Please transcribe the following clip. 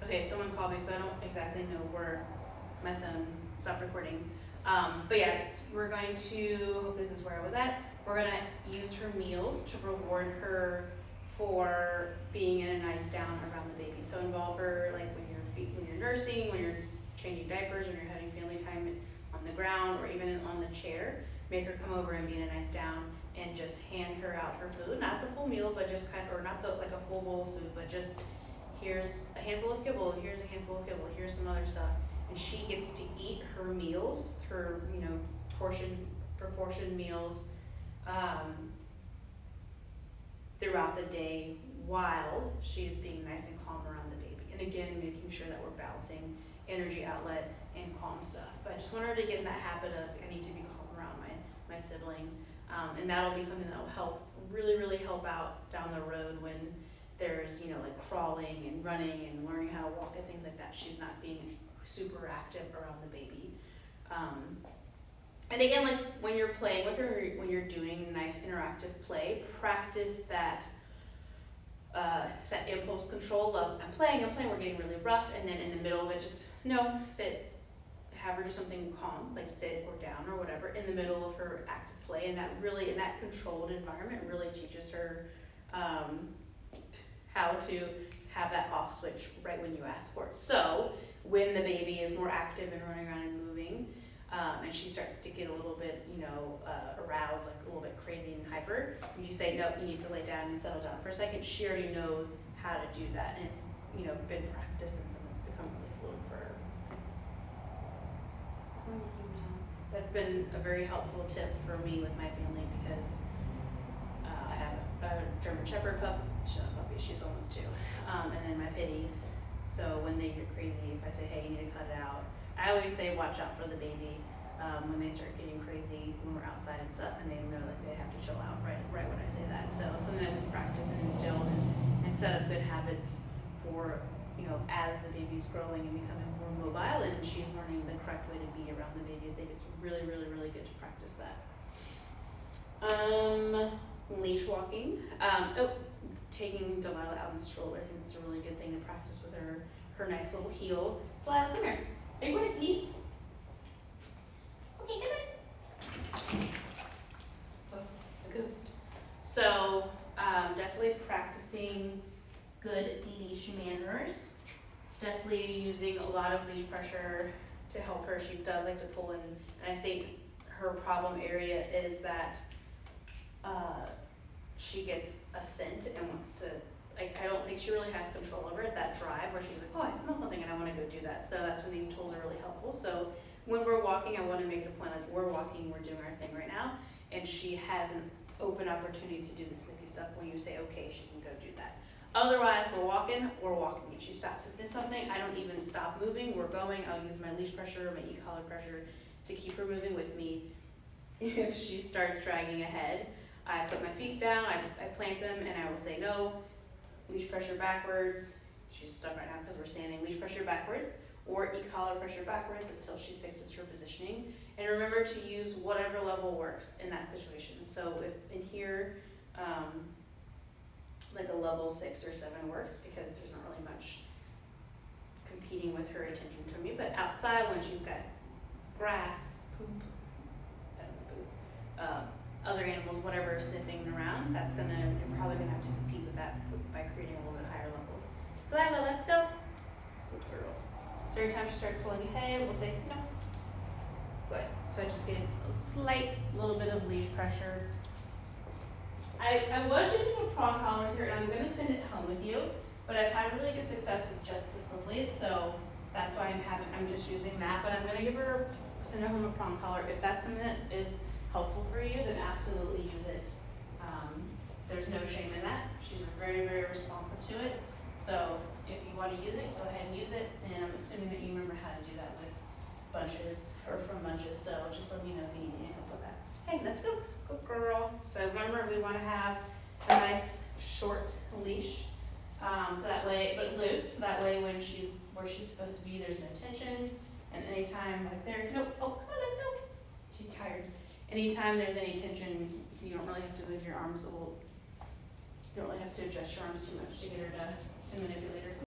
Okay, someone called me, so I don't exactly know where my phone stopped recording. But yeah, we're going to, hopefully this is where I was at, we're gonna use her meals to reward her for being in a nice down around the baby. So involve her like when you're nursing, when you're changing diapers, when you're having family time on the ground or even on the chair. Make her come over and be in a nice down and just hand her out her food, not the full meal, but just kind of, or not the like a full bowl of food, but just here's a handful of kibble, here's a handful of kibble, here's some other stuff. And she gets to eat her meals, her, proportioned meals, throughout the day while she is being nice and calm around the baby. And again, making sure that we're balancing energy outlet and calm stuff. But I just want her to get in that habit of, I need to be calm around my sibling. And that'll be something that will help, really help out down the road when there's, like crawling and running and learning how to walk and things like that. She's not being super active around the baby. And again, like when you're playing with her, when you're doing nice interactive play, practice that impulse control of I'm playing, we're getting really rough, and then in the middle of it, just no, sit, have her do something calm, like sit or down or whatever, in the middle of her active play, and that really, in that controlled environment, really teaches her how to have that off switch right when you ask for it. So when the baby is more active and running around and moving, and she starts to get a little bit, aroused, like a little bit crazy and hyper, you say, no, you need to lay down and settle down for a second. She already knows how to do that, and it's, been practiced and something that's become really fluent for her. That's been a very helpful tip for me with my family because I have a German Shepherd puppy, she's almost 2, and then my Pitty. So when they get crazy, if I say, hey, you need to cut it out, I always say watch out for the baby when they start getting crazy when we're outside and stuff, and they know that they have to chill out right when I say that. So something that we can practice and instill and set up good habits for, as the baby's growing and becoming more mobile and she's learning the correct way to be around the baby. I think it's really good to practice that. Leash walking. Taking Delilah out in the stroller. I think it's a really good thing to practice with her nice little heel. Delilah, come here. Are you going to sleep? Okay, come here. Oh, the ghost. So, definitely practicing good leash manners. Definitely using a lot of leash pressure to help her. She does like to pull in, and I think her problem area is that she gets a scent and wants to, like, I don't think she really has control over it, that drive where she's like, oh, I smell something and I want to go do that. So that's when these tools are really helpful. So when we're walking, I want to make it a point, like we're walking, we're doing our thing right now, and she has an open opportunity to do the snippy stuff when you say, okay, she can go do that. Otherwise, we're walking. If she stops to say something, I don't even stop moving, we're going. I'll use my leash pressure, my e-collar pressure to keep her moving with me. If she starts dragging ahead, I put my feet down, I plant them, and I will say no, leash pressure backwards. She's stuck right now because we're standing, leash pressure backwards, or e-collar pressure backwards until she fixes her positioning. And remember to use whatever level works in that situation. So if in here, like a level 6 or 7 works because there's not really much competing with her attention to me. But outside when she's got grass, poop, other animals, whatever, sniffing around, you're probably gonna have to compete with that by creating a little bit higher levels. Delilah, let's go. Good girl. So every time she starts pulling ahead, we'll say no. Good. So I just get a slight little bit of leash pressure. I was using a prong collar with her, and I'm gonna send it home with you, but I've had really good success with just the slim lead, so that's why I'm just using that. But I'm gonna send her home a prong collar. If that's something that is helpful for you, then absolutely use it. There's no shame in that. She's very responsive to it. So if you want to use it, go ahead and use it. And I'm assuming that you remember how to do that with bunches or from bunches. So just let me know if you need any help with that. Hey, let's go. Good girl. So remember, we want to have a nice short leash. So that way, but loose. So that way when she's where she's supposed to be, there's no tension. And anytime like there, nope, oh, come on, let's go. She's tired. Anytime there's any tension, you don't really have to move your arms. You don't really have to adjust your arms too much to get her to manipulate her.